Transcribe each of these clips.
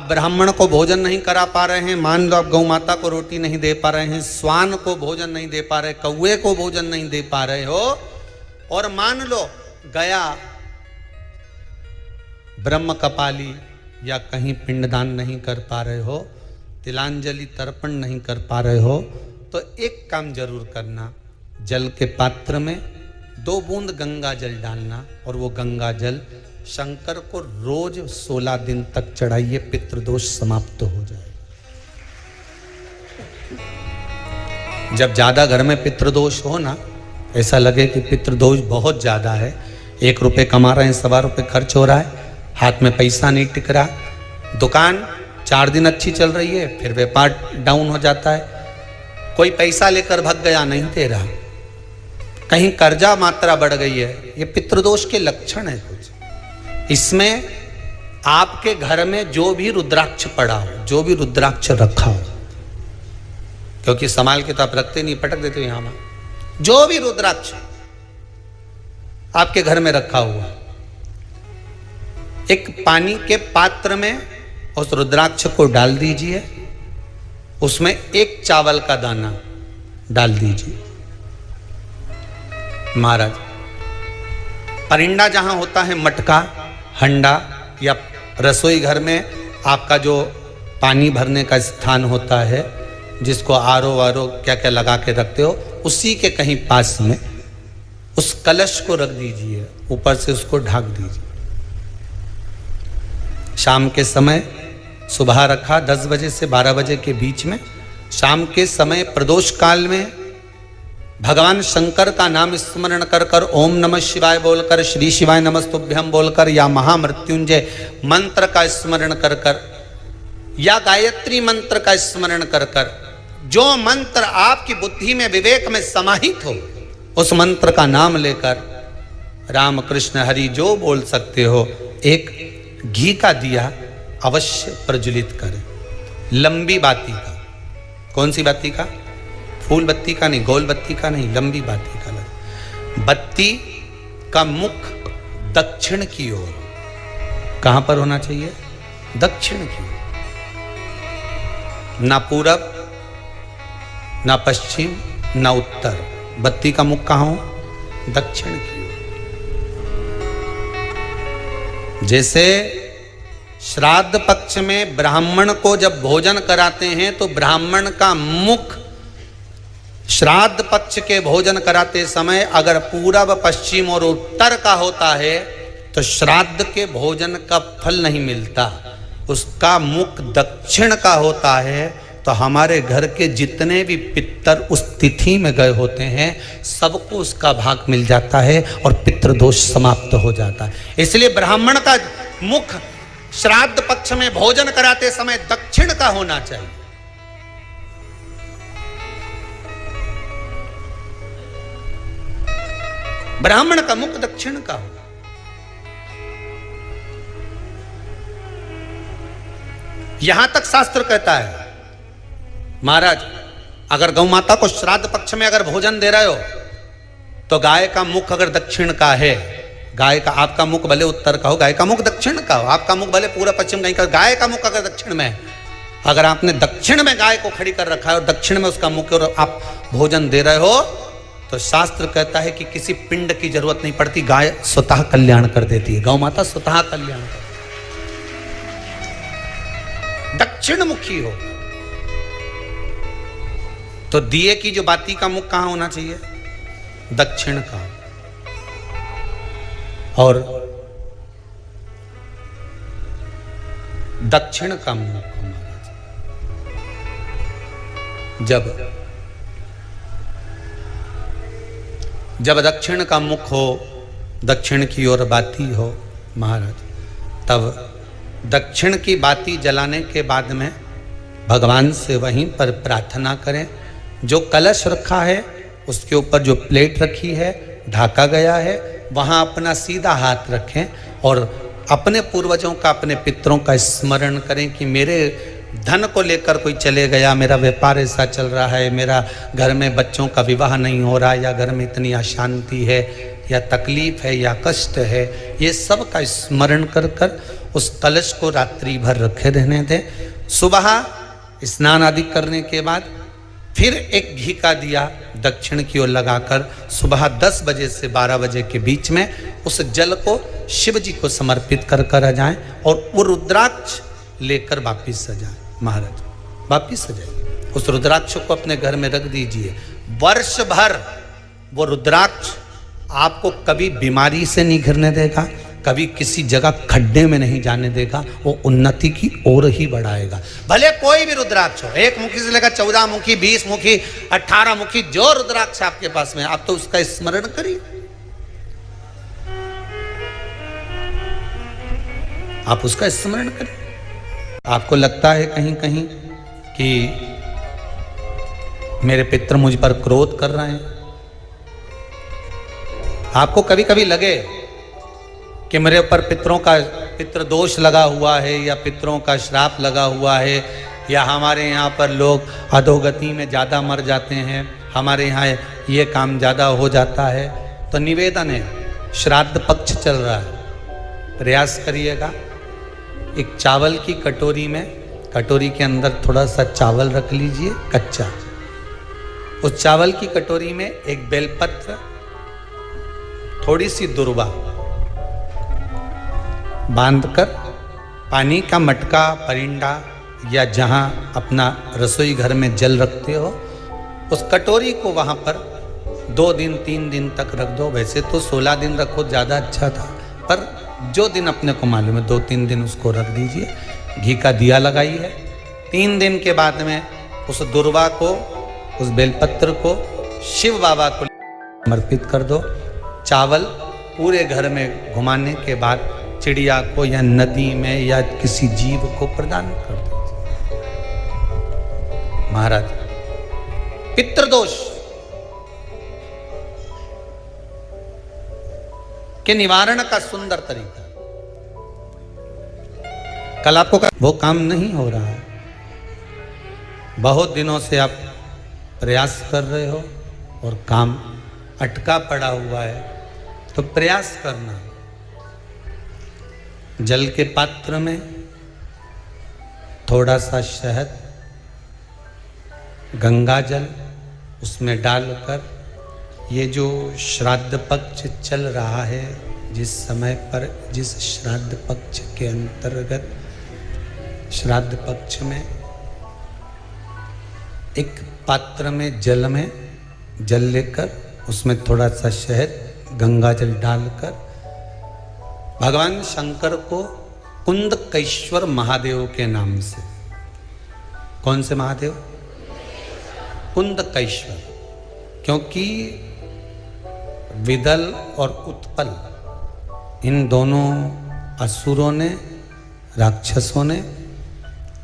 ब्राह्मण को भोजन नहीं करा पा रहे हैं, मान लो आप गौ माता को रोटी नहीं दे पा रहे हैं, स्वान को भोजन नहीं दे पा रहे, कौवे को भोजन नहीं दे पा रहे हो, और मान लो गया ब्रह्म कपाली या कहीं पिंडदान नहीं कर पा रहे हो, तिलांजलि तर्पण नहीं कर पा रहे हो, तो एक काम जरूर करना, जल के पात्र में 2 बूंद गंगा जल डालना और वो गंगा जल शंकर को रोज 16 दिन तक चढ़ाइए, पितृदोष समाप्त हो जाए। जब ज्यादा घर में पितृदोष हो ना, ऐसा लगे कि पितृदोष बहुत ज्यादा है, 1 रुपये कमा रहे हैं, 1.25 रुपये खर्च हो रहा है, हाथ में पैसा नहीं टिक रहा, दुकान 4 दिन अच्छी चल रही है, फिर व्यापार डाउन हो जाता है, कोई पैसा लेकर भाग गया नहीं दे रहा, कहीं कर्जा मात्रा बढ़ गई है, ये पितृदोष के लक्षण है कुछ। इसमें आपके घर में जो भी रुद्राक्ष पड़ा हो, जो भी रुद्राक्ष रखा हो, क्योंकि संभाल के तो आप रखते नहीं, पटक देते हो यहां में, जो भी रुद्राक्ष आपके घर में रखा हुआ, एक पानी के पात्र में उस रुद्राक्ष को डाल दीजिए, उसमें 1 चावल का दाना डाल दीजिए। महाराज, परिंदा जहां होता है, मटका, हंडा या रसोई घर में आपका जो पानी भरने का स्थान होता है, जिसको आरो वारो क्या क्या लगा के रखते हो, उसी के कहीं पास में उस कलश को रख दीजिए, ऊपर से उसको ढक दीजिए। शाम के समय, सुबह रखा 10 बजे से 12 बजे के बीच में, शाम के समय प्रदोष काल में भगवान शंकर का नाम स्मरण कर कर ओम नमः शिवाय बोलकर, श्री शिवाय नमस्तुभ्यम बोलकर, या महामृत्युंजय मंत्र का स्मरण कर कर, या गायत्री मंत्र का स्मरण कर कर, जो मंत्र आपकी बुद्धि में विवेक में समाहित हो, उस मंत्र का नाम लेकर राम कृष्ण हरि जो बोल सकते हो, एक घी का दिया अवश्य प्रज्वलित करें, लंबी बाती का। कौन सी बाती का? फूल बत्ती का नहीं, गोल बत्ती का नहीं, लंबी बाती का लगा। बत्ती का मुख दक्षिण की ओर, कहां पर होना चाहिए? दक्षिण की ओर, ना पूरब, ना पश्चिम, ना उत्तर। बत्ती का मुख कहां हो? दक्षिण की ओर। जैसे श्राद्ध पक्ष में ब्राह्मण को जब भोजन कराते हैं तो ब्राह्मण का मुख श्राद्ध पक्ष के भोजन कराते समय अगर पूरब, पश्चिम और उत्तर का होता है तो श्राद्ध के भोजन का फल नहीं मिलता। उसका मुख दक्षिण का होता है तो हमारे घर के जितने भी पितर उस तिथि में गए होते हैं सबको उसका भाग मिल जाता है और पितृदोष समाप्त हो जाता है। इसलिए ब्राह्मण का मुख श्राद्ध पक्ष में भोजन कराते समय दक्षिण का होना चाहिए। ब्राह्मण का मुख दक्षिण का हो। यहां तक शास्त्र कहता है महाराज, अगर गौ माता को श्राद्ध पक्ष में अगर भोजन दे रहे हो तो गाय का मुख अगर दक्षिण का है, गाय का, आपका मुख भले उत्तर का हो, गाय का मुख दक्षिण का हो, आपका मुख भले पूरा पश्चिम कहीं का, गाय का मुख अगर दक्षिण में है, अगर आपने दक्षिण में गाय को खड़ी कर रखा है और दक्षिण में उसका मुख और आप भोजन दे रहे हो तो शास्त्र कहता है कि किसी पिंड की जरूरत नहीं पड़ती, गाय स्वतः कल्याण कर देती है, गौ माता स्वतः कल्याण कर। दक्षिण मुखी हो तो दिए की जो बाती का मुख कहां होना चाहिए? दक्षिण का। और दक्षिण का मुख हमारा जब दक्षिण का मुख हो, दक्षिण की ओर बाती हो महाराज, तब दक्षिण की बाती जलाने के बाद में भगवान से वहीं पर प्रार्थना करें। जो कलश रखा है उसके ऊपर जो प्लेट रखी है, ढाका गया है, वहाँ अपना सीधा हाथ रखें और अपने पूर्वजों का, अपने पितरों का स्मरण करें कि मेरे धन को लेकर कोई चले गया, मेरा व्यापार ऐसा चल रहा है, मेरा घर में बच्चों का विवाह नहीं हो रहा, या घर में इतनी अशांति है या तकलीफ है या कष्ट है, ये सब का स्मरण कर कर उस कलश को रात्रि भर रखे रहने दें। सुबह स्नान आदि करने के बाद फिर एक घी का दिया दक्षिण की ओर लगाकर सुबह 10 बजे से 12 बजे के बीच में उस जल को शिव जी को समर्पित कर आ जाएं और वो रुद्राक्ष लेकर वापिस आ जाएं। महाराज वापिस आ जाइए, उस रुद्राक्ष को अपने घर में रख दीजिए। वर्ष भर वो रुद्राक्ष आपको कभी बीमारी से नहीं घिरने देगा, कभी किसी जगह खड्डे में नहीं जाने देगा, वो उन्नति की ओर ही बढ़ाएगा। भले कोई भी रुद्राक्ष हो, 1 मुखी से लेकर 14 मुखी, 20 मुखी, 18 मुखी, जो रुद्राक्ष आपके पास में, आप तो उसका स्मरण करिए। आप उसका स्मरण करिए। आपको लगता है कहीं कहीं कि मेरे पितर मुझ पर क्रोध कर रहे हैं, आपको कभी कभी लगे कि मेरे ऊपर पितृ दोष लगा हुआ है या पितरों का श्राप लगा हुआ है, या हमारे यहाँ पर लोग अधोगति में ज़्यादा मर जाते हैं, हमारे यहाँ ये काम ज़्यादा हो जाता है, तो निवेदन है, श्राद्ध पक्ष चल रहा है, प्रयास करिएगा। एक चावल की कटोरी में, कटोरी के अंदर थोड़ा सा चावल रख लीजिए कच्चा, उस चावल की कटोरी में एक बेलपत्र, थोड़ी सी दुर्वा बांधकर पानी का मटका, परिंडा या जहां अपना रसोई घर में जल रखते हो, उस कटोरी को वहां पर 2 दिन 3 दिन तक रख दो। वैसे तो 16 दिन रखो ज़्यादा अच्छा था, पर जो दिन अपने को मालूम है 2-3 दिन उसको रख दीजिए। घी का दिया लगाइए। 3 दिन के बाद में उस दुर्वा को, उस बेलपत्र को शिव बाबा को समर्पित कर दो। चावल पूरे घर में घुमाने के बाद चिड़िया को या नदी में या किसी जीव को प्रदान कर दो। महाराज, पितृदोष के निवारण का सुंदर तरीका। कल आपको वो काम नहीं हो रहा है, बहुत दिनों से आप प्रयास कर रहे हो और काम अटका पड़ा हुआ है, तो प्रयास करना। जल के पात्र में थोड़ा सा शहद, गंगा जल उसमें डालकर, ये जो श्राद्ध पक्ष चल रहा है, जिस समय पर, जिस श्राद्ध पक्ष के अंतर्गत, श्राद्ध पक्ष में एक पात्र में जल लेकर उसमें थोड़ा सा शहद, गंगा जल डालकर भगवान शंकर को कुंदकेश्वर महादेव के नाम से, कौन से महादेव? कुंदकेश्वर, क्योंकि विदल और उत्पल, इन दोनों असुरों ने, राक्षसों ने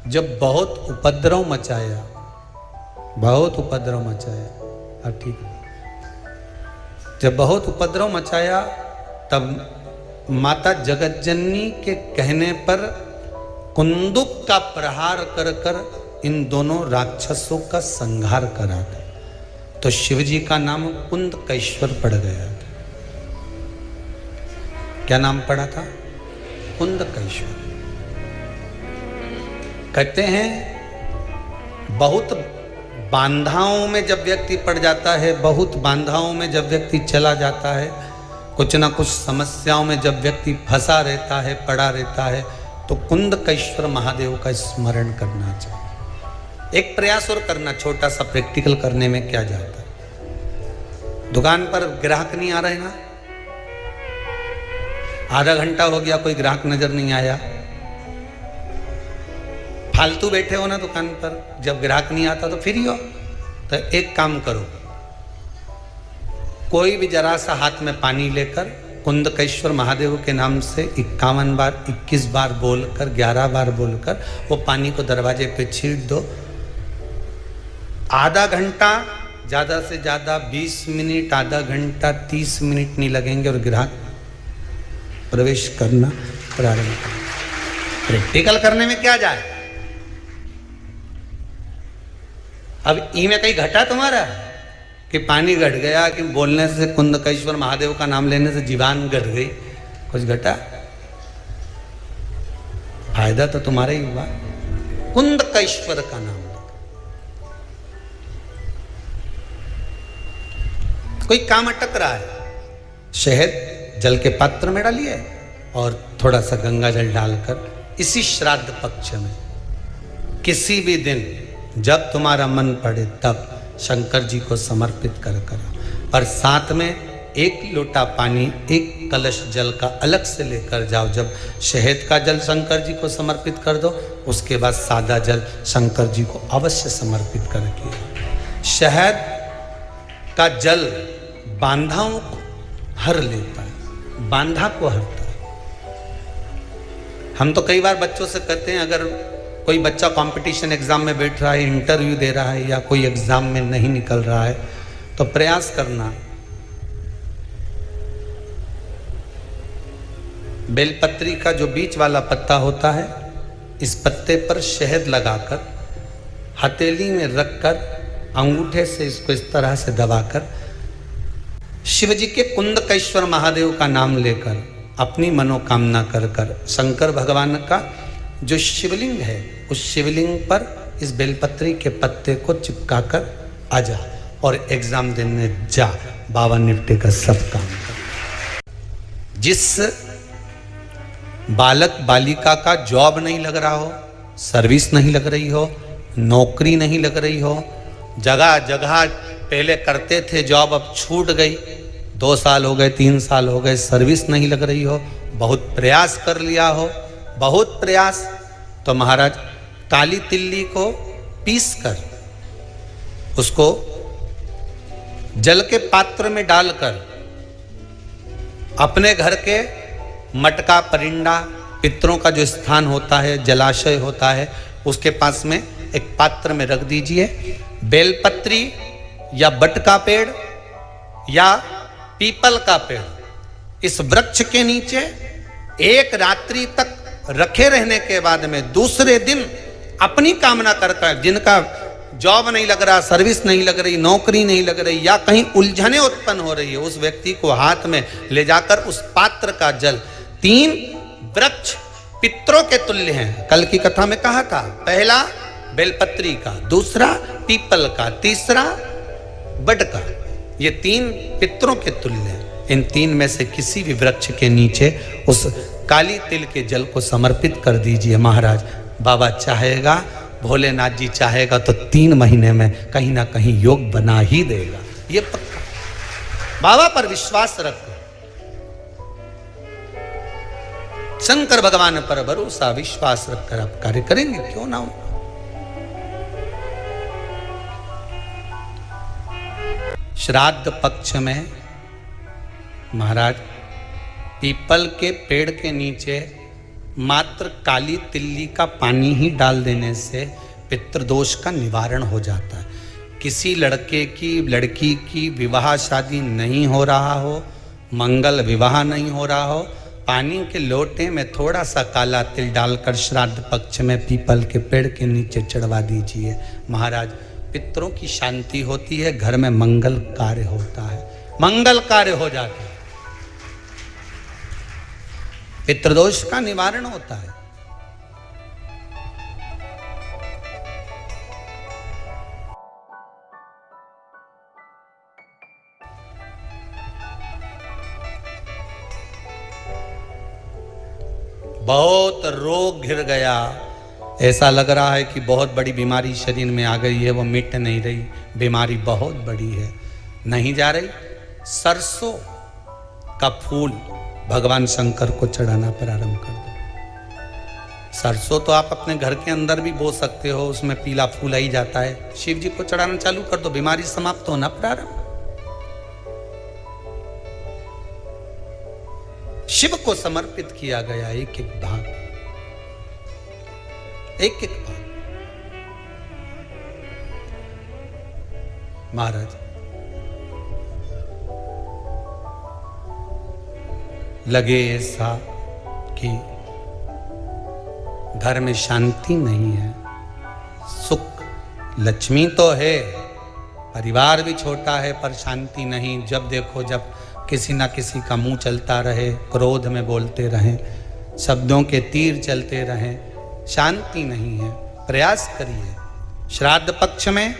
जब बहुत उपद्रव मचाया, ठीक है, जब बहुत उपद्रव मचाया, तब माता जगतजननी के कहने पर कुंदुक का प्रहार कर कर इन दोनों राक्षसों का संहार करा था। तो शिवजी का नाम कुंदकेश्वर पड़ गया था। क्या नाम पड़ा था? कुंदकेश्वर। कहते हैं बहुत बांधाओं में जब व्यक्ति पड़ जाता है, बहुत बांधाओं में जब व्यक्ति चला जाता है, कुछ ना कुछ समस्याओं में जब व्यक्ति फंसा रहता है, पड़ा रहता है, तो कुंदकेश्वर महादेव का स्मरण करना चाहिए। एक प्रयास और करना, छोटा सा प्रैक्टिकल करने में क्या जाता है। दुकान पर ग्राहक नहीं आ रहे ना, आधा घंटा हो गया, कोई ग्राहक नजर नहीं आया, फालतू बैठे हो ना दुकान पर, जब ग्राहक नहीं आता तो फ्री हो, तो एक काम करो, कोई भी जरा सा हाथ में पानी लेकर कुंदकेश्वर महादेव के नाम से 51 बार, 21 बार बोलकर, 11 बार बोलकर वो पानी को दरवाजे पे छीट दो। आधा घंटा, ज़्यादा से ज़्यादा 20 मिनट, आधा घंटा 30 मिनट नहीं लगेंगे और ग्राहक प्रवेश करना प्रारंभ करें। प्रैक्टिकल करने में क्या जाए। अब ई में कहीं घटा तुम्हारा कि पानी घट गया, कि बोलने से, कुंदकेश्वर महादेव का नाम लेने से जीवान घट गई, कुछ घटा? फायदा तो तुम्हारा ही हुआ। कुंदकेश्वर का नाम। कोई काम अटक रहा है, शहद जल के पात्र में डालिए और थोड़ा सा गंगा जल डालकर इसी श्राद्ध पक्ष में किसी भी दिन जब तुम्हारा मन पड़े तब शंकर जी को समर्पित कर और साथ में एक लोटा पानी, एक कलश जल का अलग से लेकर जाओ। जब शहद का जल शंकर जी को समर्पित कर दो, उसके बाद सादा जल शंकर जी को अवश्य समर्पित करके। शहद का जल बांधाओं को हर लेता है, बांधा को हरता है। हम तो कई बार बच्चों से कहते हैं, अगर कोई बच्चा कंपटीशन एग्जाम में बैठ रहा है, इंटरव्यू दे रहा है या कोई एग्जाम में नहीं निकल रहा है, तो प्रयास करना बेलपत्री का जो बीच वाला पत्ता होता है, इस पत्ते पर शहद लगाकर हथेली में रखकर अंगूठे से इसको इस तरह से दबाकर शिव जी के कुंदकेश्वर महादेव का नाम लेकर अपनी मनोकामना कर शंकर भगवान का जो शिवलिंग है, उस शिवलिंग पर इस बेलपत्री के पत्ते को चिपकाकर आ जा और एग्जाम देने जा। बाबा निपटे का सब काम कर। जिस बालक बालिका का जॉब नहीं लग रहा हो, सर्विस नहीं लग रही हो, नौकरी नहीं लग रही हो, जगह जगह पहले करते थे जॉब, अब छूट गई, 2 साल हो गए, 3 साल हो गए, सर्विस नहीं लग रही हो, बहुत प्रयास कर लिया हो, बहुत प्रयास, तो महाराज काली तिल्ली को पीस कर उसको जल के पात्र में डालकर अपने घर के मटका परिंडा, पितरों का जो स्थान होता है, जलाशय होता है, उसके पास में एक पात्र में रख दीजिए। बेलपत्री या बट का पेड़ या पीपल का पेड़, इस वृक्ष के नीचे एक रात्रि तक रखे रहने के बाद में दूसरे दिन अपनी कामना कर, जिनका जॉब नहीं लग रहा, सर्विस नहीं लग रही, नौकरी नहीं लग रही या कहीं उलझने उत्पन्न हो रही है, उस व्यक्ति को हाथ में ले जाकर उस पात्र का जल, 3 वृक्ष पितरों के तुल्य हैं। कल की कथा में कहा था, पहला बेलपत्री का, दूसरा पीपल का, तीसरा बड का, ये 3 पितरों के तुल्य हैं। इन 3 में से किसी भी वृक्ष के नीचे उस काली तिल के जल को समर्पित कर दीजिए। महाराज बाबा चाहेगा, भोलेनाथ जी चाहेगा तो 3 महीने में कहीं ना कहीं योग बना ही देगा, ये पक्का। बाबा पर विश्वास रखो, शंकर भगवान पर भरोसा विश्वास रखकर आप कार्य करेंगे, क्यों ना हो। श्राद्ध पक्ष में महाराज पीपल के पेड़ के नीचे मात्र काली तिल्ली का पानी ही डाल देने से पितृदोष का निवारण हो जाता है। किसी लड़के की लड़की की विवाह शादी नहीं हो रहा हो, मंगल विवाह नहीं हो रहा हो, पानी के लोटे में थोड़ा सा काला तिल डालकर श्राद्ध पक्ष में पीपल के पेड़ के नीचे चढ़वा दीजिए। महाराज पितरों की शांति होती है, घर में मंगल कार्य होता है, मंगल कार्य हो जाता है, पितृदोष का निवारण होता है। बहुत रोग घिर गया, ऐसा लग रहा है कि बहुत बड़ी बीमारी शरीर में आ गई है, वो मिट नहीं रही, बीमारी बहुत बड़ी है, नहीं जा रही। सरसों का फूल भगवान शंकर को चढ़ाना प्रारंभ कर दो। सरसों तो आप अपने घर के अंदर भी बो सकते हो, उसमें पीला फूल ही जाता है, शिव जी को चढ़ाना चालू कर दो, बीमारी समाप्त होना प्रारंभ। शिव को समर्पित किया गया एक एक भाग, एक एक भाग। महाराज लगे ऐसा कि घर में शांति नहीं है, सुख लक्ष्मी तो है, परिवार भी छोटा है पर शांति नहीं। जब देखो जब किसी ना किसी का मुंह चलता रहे, क्रोध में बोलते रहें, शब्दों के तीर चलते रहें, शांति नहीं है। प्रयास करिए। श्राद्ध पक्ष में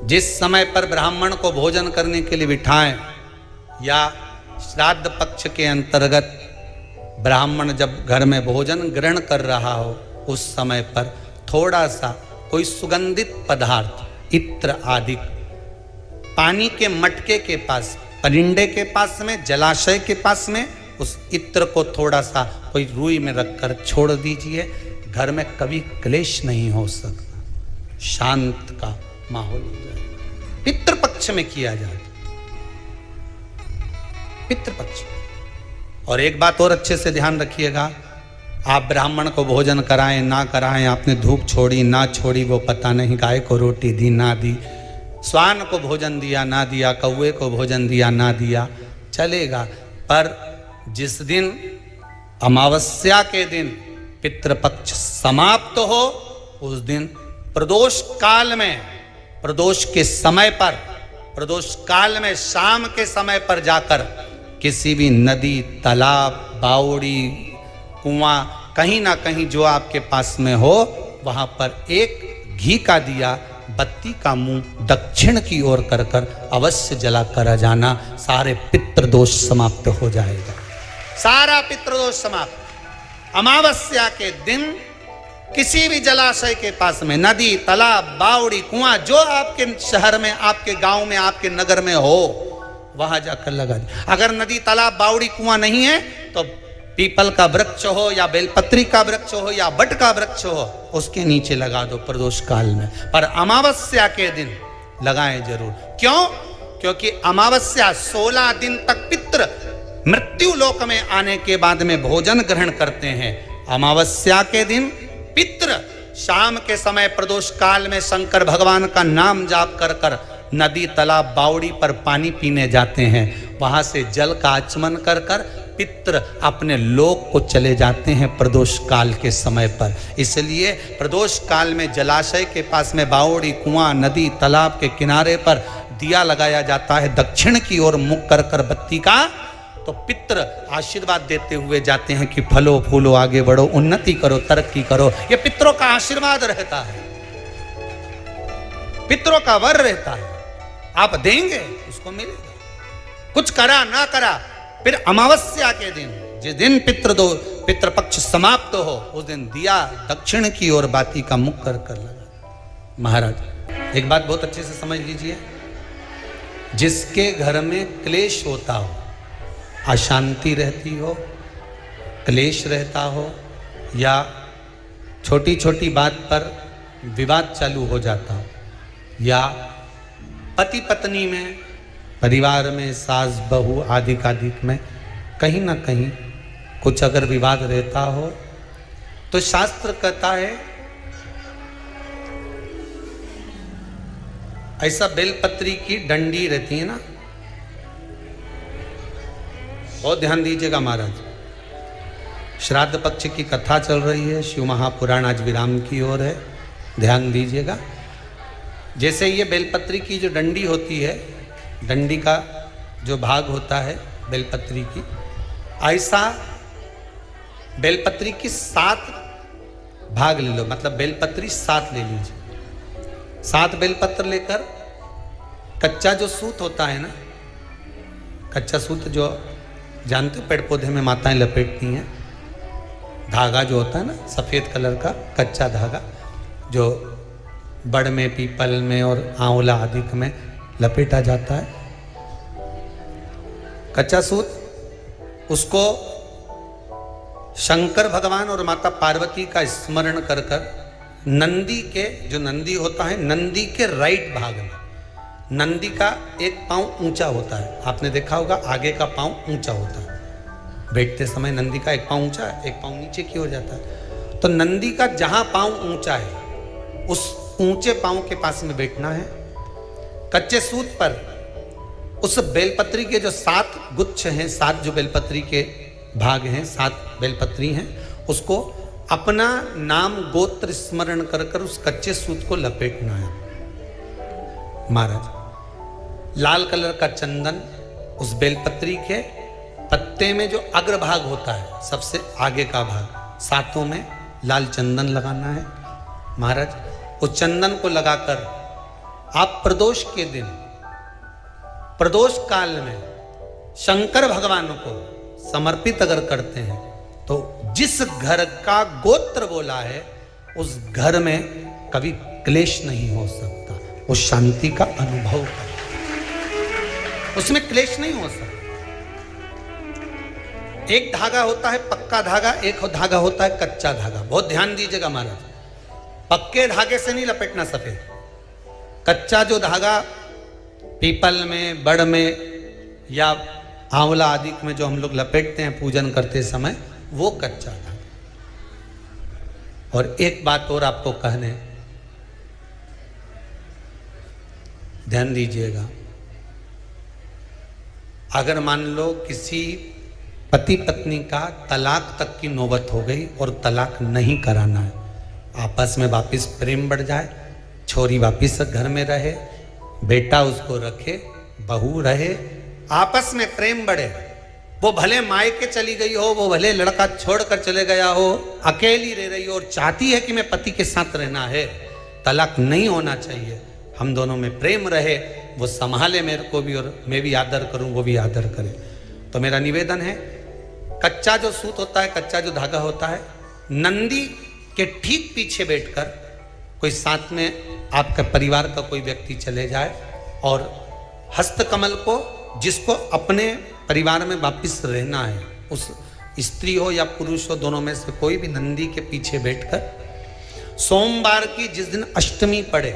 जिस समय पर ब्राह्मण को भोजन करने के लिए बिठाएं, या श्राद्ध पक्ष के अंतर्गत ब्राह्मण जब घर में भोजन ग्रहण कर रहा हो, उस समय पर थोड़ा सा कोई सुगंधित पदार्थ, इत्र आदि, पानी के मटके के पास, परिंडे के पास में, जलाशय के पास में उस इत्र को थोड़ा सा कोई रुई में रखकर छोड़ दीजिए। घर में कभी क्लेश नहीं हो सकता, शांत का माहौल हो जाए। पितृपक्ष में किया जाए, पितृपक्ष। और एक बात और अच्छे से ध्यान रखिएगा, आप ब्राह्मण को भोजन कराएं ना कराएं, आपने धूप छोड़ी ना छोड़ी वो पता नहीं, गाय को रोटी दी ना दी, स्वान को भोजन दिया ना दिया, कौवे को भोजन दिया ना दिया, चलेगा। पर जिस दिन अमावस्या के दिन पितृपक्ष समाप्त हो, उस दिन प्रदोष काल में, प्रदोष के समय पर, प्रदोष काल में शाम के समय पर जाकर किसी भी नदी, तालाब, बावड़ी, कुआं, कहीं ना कहीं जो आपके पास में हो, वहां पर एक घी का दिया, बत्ती का मुंह दक्षिण की ओर कर कर अवश्य जला कर जाना। सारे पितृदोष समाप्त हो जाएगा, सारा पितृदोष समाप्त। अमावस्या के दिन किसी भी जलाशय के पास में, नदी, तालाब, बावड़ी, कुआं, जो आपके शहर में, आपके गांव में, आपके नगर में हो, वहां जाकर लगा दे। अगर नदी, तालाब, बावड़ी, कुआं नहीं है तो पीपल का वृक्ष हो या बेलपत्री का वृक्ष हो या बट का वृक्ष हो, उसके नीचे लगा दो प्रदोष काल में। पर अमावस्या के दिन लगाएं जरूर। क्यों? क्योंकि अमावस्या 16 दिन तक पितृ मृत्यु लोक में आने के बाद में भोजन ग्रहण करते हैं। अमावस्या के दिन पितृ शाम के समय प्रदोष काल में शंकर भगवान का नाम जाप कर कर नदी, तालाब, बावड़ी पर पानी पीने जाते हैं। वहां से जल का आचमन कर कर पितृ अपने लोक को चले जाते हैं प्रदोष काल के समय पर। इसलिए प्रदोष काल में जलाशय के पास में, बावड़ी, कुआं, नदी, तालाब के किनारे पर दिया लगाया जाता है दक्षिण की ओर मुख कर कर बत्ती का। तो पितृ आशीर्वाद देते हुए जाते हैं कि फलो फूलो, आगे बढ़ो, उन्नति करो, तरक्की करो। ये पितरों का आशीर्वाद रहता है, पितरों का वर रहता है। आप देंगे उसको मिलेगा, कुछ करा ना करा। फिर अमावस्या के दिन, जिस दिन पितृपक्ष समाप्त हो, उस दिन दिया दक्षिण की ओर बाती का मुख कर कर लगा। महाराज एक बात बहुत अच्छे से समझ लीजिए, जिसके घर में क्लेश होता हो, अशांति रहती हो, क्लेश रहता हो, या छोटी छोटी बात पर विवाद चालू हो जाता हो, या पति पत्नी में, परिवार में, सास बहू आदि कादिक में कहीं ना कहीं कुछ अगर विवाद रहता हो, तो शास्त्र कहता है ऐसा बेलपत्री की डंडी रहती है ना, बहुत ध्यान दीजिएगा महाराज। श्राद्ध पक्ष की कथा चल रही है, शिव महापुराण आज विराम की ओर है, ध्यान दीजिएगा। जैसे ये बेलपत्री की जो डंडी होती है, डंडी का जो भाग होता है बेलपत्री की, ऐसा बेलपत्री की 7 भाग ले लो, मतलब बेलपत्री 7 ले लीजिए। 7 बेलपत्र लेकर कच्चा जो सूत होता है ना, कच्चा सूत जो जानते हो पेड़ पौधे में माताएं लपेटती हैं, धागा जो होता है ना सफ़ेद कलर का कच्चा धागा, जो बड़ में, पीपल में और आंवला आदि में लपेटा जाता है, कच्चा सूत, उसको शंकर भगवान और माता पार्वती का स्मरण कर कर नंदी के, जो नंदी होता है, नंदी के राइट भाग में, नंदी का एक पांव ऊंचा होता है, आपने देखा होगा आगे का पांव ऊंचा होता है, बैठते समय नंदी का एक पांव ऊंचा है, एक पांव नीचे की हो जाता है। तो नंदी का जहां पांव ऊंचा है, उस ऊंचे पांव के पास में बैठना है। कच्चे सूत पर उस बेलपत्री के जो 7 गुच्छ हैं, 7 जो बेलपत्री के भाग हैं, 7 बेलपत्री हैं, उसको अपना नाम गोत्र स्मरण कर कर उस कच्चे सूत को लपेटना है। महाराज लाल कलर का चंदन उस बेलपत्री के पत्ते में जो अग्रभाग होता है, सबसे आगे का भाग, सातों में लाल चंदन लगाना है महाराज। उस चंदन को लगाकर आप प्रदोष के दिन, प्रदोष काल में शंकर भगवान को समर्पित अगर करते हैं तो जिस घर का गोत्र बोला है उस घर में कभी क्लेश नहीं हो सकता, वो शांति का अनुभव कर, उसमें क्लेश नहीं हो सकता। एक धागा होता है पक्का धागा, एक धागा होता है कच्चा धागा। बहुत ध्यान दीजिएगा महाराज, पक्के धागे से नहीं लपेटना सफेद, कच्चा जो धागा पीपल में, बड़ में या आंवला आदि में जो हम लोग लपेटते हैं पूजन करते समय, वो कच्चा धागा। और एक बात और आपको कहने, ध्यान दीजिएगा, अगर मान लो किसी पति पत्नी का तलाक तक की नौबत हो गई और तलाक नहीं कराना है, आपस में वापिस प्रेम बढ़ जाए, छोरी वापिस घर में रहे, बेटा उसको रखे, बहू रहे, आपस में प्रेम बढ़े, वो भले मायके चली गई हो, वो भले लड़का छोड़कर चले गया हो, अकेली रह रही हो और चाहती है कि मैं पति के साथ रहना है, तलाक नहीं होना चाहिए, हम दोनों में प्रेम रहे, वो संभाले मेरे को भी और मैं भी आदर करूं, वो भी आदर करे। तो मेरा निवेदन है, कच्चा जो सूत होता है, कच्चा जो धागा होता है, नंदी के ठीक पीछे बैठकर कोई साथ में आपका परिवार का कोई व्यक्ति चले जाए और हस्तकमल को, जिसको अपने परिवार में वापिस रहना है, उस स्त्री हो या पुरुष हो, दोनों में से कोई भी नंदी के पीछे बैठकर सोमवार की जिस दिन अष्टमी पड़े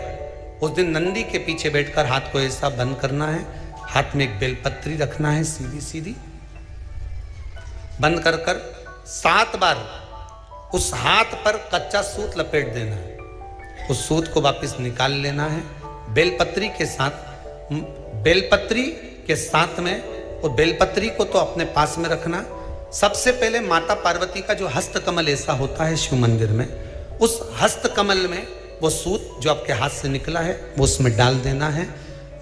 उस दिन नंदी के पीछे बैठकर हाथ को ऐसा बंद करना है, हाथ में एक बेलपत्री रखना है, सीधी सीधी बंद कर कर 7 बार उस हाथ पर कच्चा सूत लपेट देना है, उस सूत को वापस निकाल लेना है, बेलपत्री के साथ में, और बेलपत्री को तो अपने पास में रखना। सबसे पहले माता पार्वती का जो हस्तकमल ऐसा होता है शिव मंदिर में, उस हस्तकमल में वो सूत जो आपके हाथ से निकला है वो उसमें डाल देना है,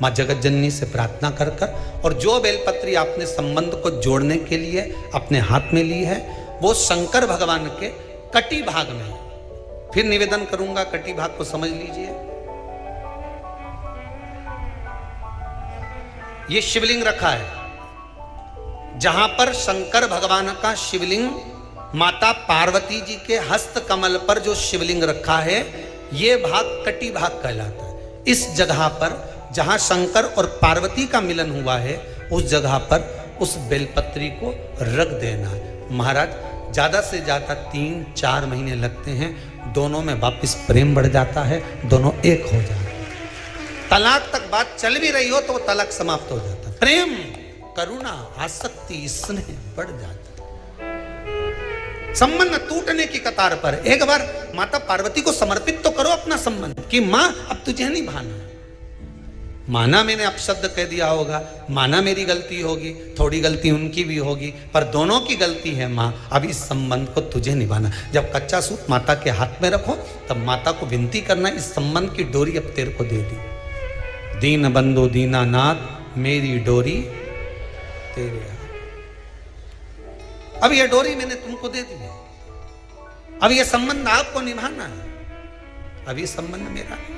माँ जगत जननी से प्रार्थना कर कर, और जो बेलपत्री आपने संबंध को जोड़ने के लिए अपने हाथ में ली है वो शंकर भगवान के कटी भाग में, फिर निवेदन करूंगा कटी भाग को समझ लीजिए। ये शिवलिंग रखा है, जहां पर शंकर भगवान का शिवलिंग, माता पार्वती जी के हस्त कमल पर जो शिवलिंग रखा है, ये भाग कटी भाग कहलाता है। इस जगह पर जहां शंकर और पार्वती का मिलन हुआ है, उस जगह पर उस बेलपत्री को रख देना है। महाराज ज्यादा से ज्यादा 3-4 महीने लगते हैं, दोनों में वापस प्रेम बढ़ जाता है, दोनों एक हो जाते हैं। तलाक तक बात चल भी रही हो तो वो तलाक समाप्त हो जाता है, प्रेम, करुणा, आसक्ति, स्नेह बढ़ जाता है। संबंध टूटने की कतार पर एक बार माता पार्वती को समर्पित तो करो अपना संबंध कि मां अब तुझे नहीं भाना, माना मैंने अपशब्द कह दिया होगा, माना मेरी गलती होगी, थोड़ी गलती उनकी भी होगी, पर दोनों की गलती है माँ, अब इस संबंध को तुझे निभाना। जब कच्चा सूत माता के हाथ में रखो तब माता को विनती करना, इस संबंध की डोरी अब तेरे को दे दी, दीन बंधु दीनानाथ मेरी डोरी तेरे हाथ, अब यह डोरी मैंने तुमको दे दी है, अब यह संबंध आपको निभाना है, अब ये संबंध मेरा नहीं।